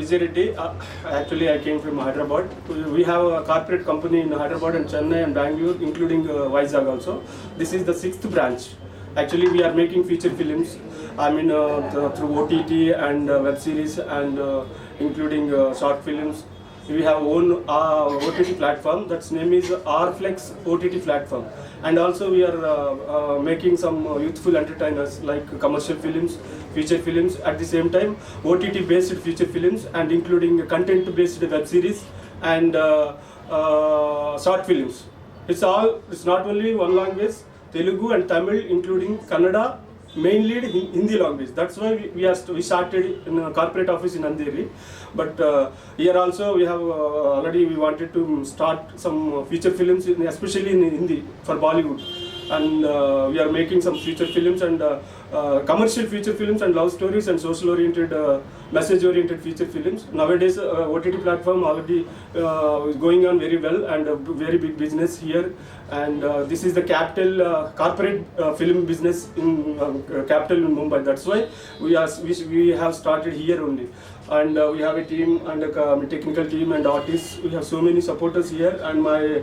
Vijay Reddy. Actually, I came from Hyderabad. We have a corporate company in Hyderabad and Chennai and Bangalore, including Vizag also. This is the 6th branch. Actually, we are making feature films. I mean, through OTT and web series and including short films. We have own OTT platform. That's name is Rflex OTT platform. And also we are making some youthful entertainers like commercial films, feature films. At the same time, OTT based feature films and including content based web series and short films. It's not only one language, Telugu and Tamil, including Kannada, mainly Hindi language. That's why we started in a corporate office in Andheri. But here also we have already we wanted to start some feature films, especially in Hindi for Bollywood. And we are making some feature films and commercial feature films and love stories and social oriented, message oriented feature films. Nowadays OTT platform already is going on very well and a very big business here. And this is the capital corporate film business in capital in Mumbai. That's why we have started here only. And we have a team and a technical team and artists. We have so many supporters here. And my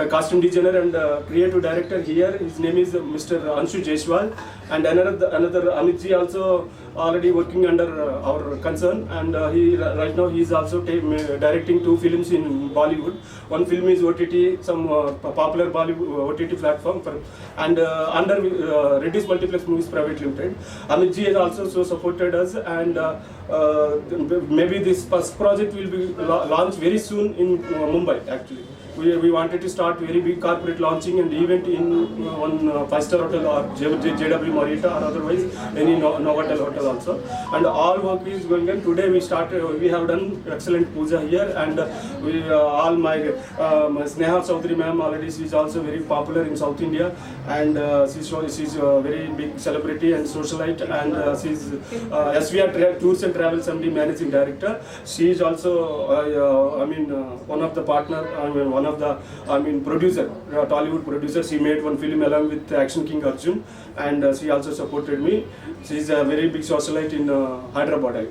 costume designer and creative director here, his name is Mr. Anshu Jaiswal. And another Amit ji also already working under our concern. And right now he is also directing 2 films in Bollywood. One film is OTT, some popular Bollywood OTT platform, and under Reddy's Multiplex Movies Private Limited. Amit ji has also so supported us, and maybe this first project will be launched very soon in Mumbai. Actually, we wanted to start very big corporate launching and event in one 5-star hotel or JW Marriott or otherwise any Novotel hotel also. And all work is going on. Today we have done excellent puja here, and all my Sneha Chaudhary ma'am already, she is also very popular in South India, and she's a very big celebrity and socialite, and she's SVR Tours and Travels MD Managing Director. She is also one of the partner, one of the producer, Tollywood producer. She made one film along with Action King Arjun, and she also supported me. She is a very big socialite in Hyderabad.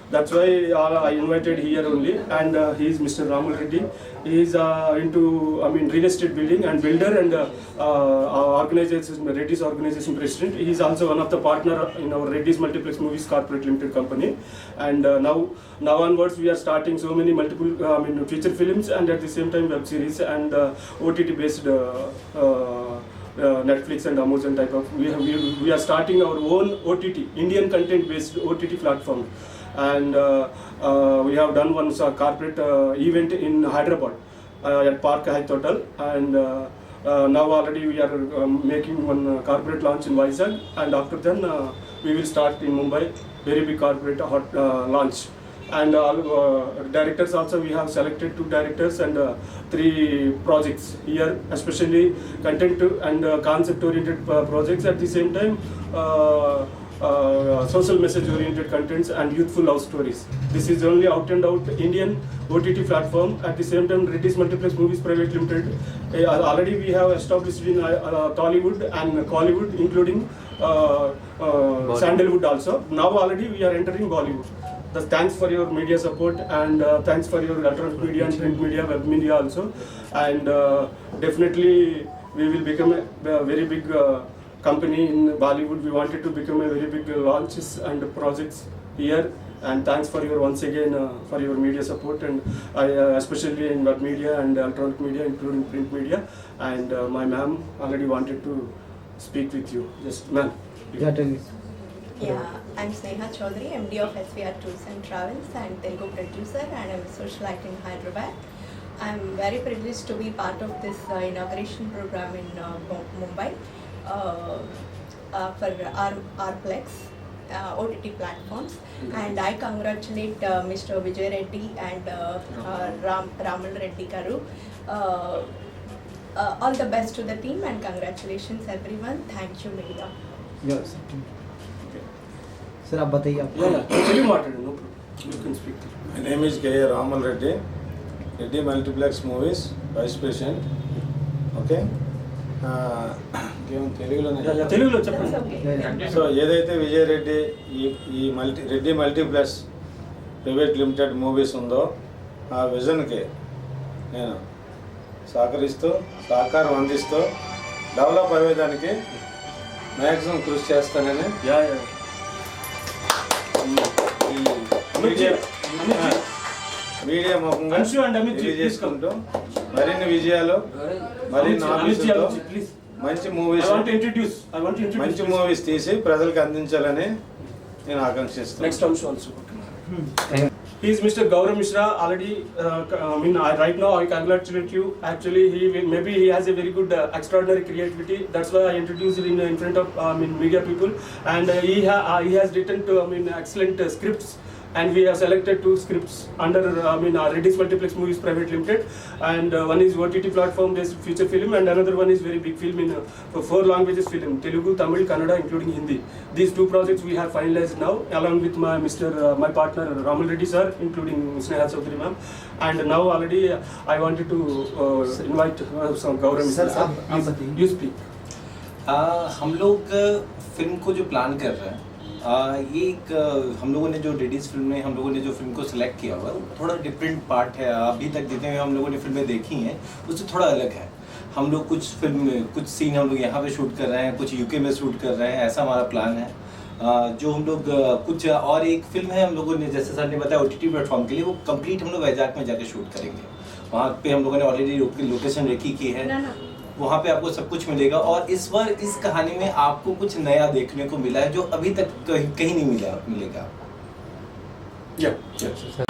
That's why I invited here only, and he is Mr. Ramal Reddy. He is into real estate building and builder, and organization, Reddy's organization president. He is also one of the partner in our Reddy's Multiplex Movies Corporate Limited company. And now onwards we are starting so many multiple feature films and at the same time web series and OTT based. Netflix and Amazon type of. We are starting our own OTT, Indian content based OTT platform. And we have done one corporate event in Hyderabad at Park Hyatt Hotel, and now already we are making one corporate launch in Vizag, and after then we will start in Mumbai, very big corporate launch. And directors also, we have selected 2 directors and 3 projects here, especially content and concept oriented projects, at the same time social message oriented contents and youthful love stories. This is only out and out Indian OTT platform. At the same time, Reddy's Multiplex Movies Private Limited, already we have established in Tollywood and Collywood, including Sandalwood also. Now already we are entering Bollywood. Thanks for your media support, and thanks for your electronic media and print media, web media also. And definitely we will become a very big company in Bollywood. We wanted to become a very big launches and projects here. And thanks for your once again for your media support, and especially in web media and electronic media, including print media. And my ma'am already wanted to speak with you. Just ma'am. Yeah, I'm Sneha Chaudhary, MD of SVR Tours and Travels and Telugu producer, and I'm a socialite in Hyderabad. I'm very privileged to be part of this inauguration program in Mumbai for Rflex OTT platforms, and I congratulate Mr. Vijay Reddy and Ramal Reddy Garu. All the best to the team and congratulations everyone. Thank you media. Yes. Sir, आप बताइए आप. You can speak. My name is K. Ramal Reddy, Reddy Multiplex Movies Vice President. Okay. తెలుగులో చెప్పండి. So ఏదైతే విజయ్ రెడ్డి ఈ Reddy multiplex private limited movies ఉందో ఆ విజన్కి నేను సహకారం అందిస్తూ డెవలప్ అయ్యేదానికి మ్యాక్సిమం కృషి చేస్తానని Yeah, yeah. మీడియా ముఖంగా Anshu and Amit, తెలియజేసుకుంటూ మరిన్ని విజయాలు మరిన్ని Amit, ఆఫీసులతో please. మంచి I movies want to introduce. మంచి మూవీస్ తీసి ప్రజలకు అందించాలని నేను ఆకాంక్షిస్తున్నాను. Next Anshu also. He is Mr. Gaurav Mishra. Already, right now I congratulate you. Actually, maybe he has a very good, extraordinary creativity. That's why I introduced him in front of media people. And he has written excellent scripts. And we have selected 2 scripts under Reddy's Multiplex Movies Private Limited, and one is OTT platform based feature film, and another one is very big film in 4 languages film: Telugu, Tamil, Kannada, including Hindi. These 2 projects we have finalized now, along with my partner Ramal Reddy sir, including Sneha Chaudhary ma'am. And now already I wanted to invite some Gaurav Sir, Mishra. आप बताइए. You speak. हम लोग film को जो plan कर रहे हैं, ये एक हम लोगों ने जो रेडीज फिल्म में हम लोगों ने जो फिल्म को सिलेक्ट किया हुआ है वो थोड़ा डिफरेंट पार्ट है. अभी तक जितने हम लोगों ने फिल्में देखी हैं उससे थोड़ा अलग है. हम लोग कुछ सीन हम लोग यहाँ पे शूट कर रहे हैं, कुछ यूके में शूट कर रहे हैं, ऐसा हमारा प्लान है. जो हम लोग कुछ और एक फिल्म है हम लोगों ने, जैसे सर ने बताया OTT प्लेटफॉर्म के लिए, वो कंप्लीट हम लोग वैजाग में जाके शूट करेंगे. वहाँ पे हम लोगों ने ऑलरेडी लोकेशन रेकी की है. वहाँ पे आपको सब कुछ मिलेगा. और इस बार इस कहानी में आपको कुछ नया देखने को मिला है जो अभी तक कहीं नहीं मिलेगा. Yeah.